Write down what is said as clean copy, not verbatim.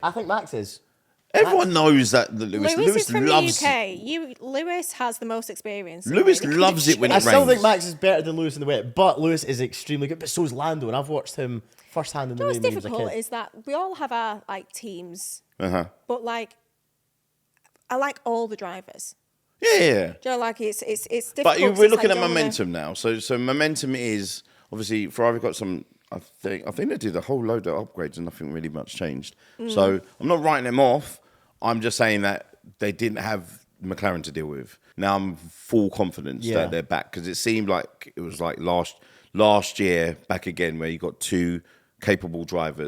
I think Max is. Everyone knows that Lewis is from loves the UK. Lewis has the most experience. Lewis loves it when it I rains. still think Max is better than Lewis in the weight, but Lewis is extremely good. But so is Lando, and I've watched him firsthand in the What's rain when he was a difficult kid. is that we all have our like teams, Uh-huh. but I like all the drivers. Yeah. Do you know, like it's difficult. But we're we're looking at momentum now. So momentum is obviously Ferrari got some. I think they did a whole load of upgrades and nothing really much changed. So I'm not writing them off. I'm just saying that they didn't have McLaren to deal with. Now I'm full confidence that they're back because it seemed like it was like last year back again where you got two capable drivers.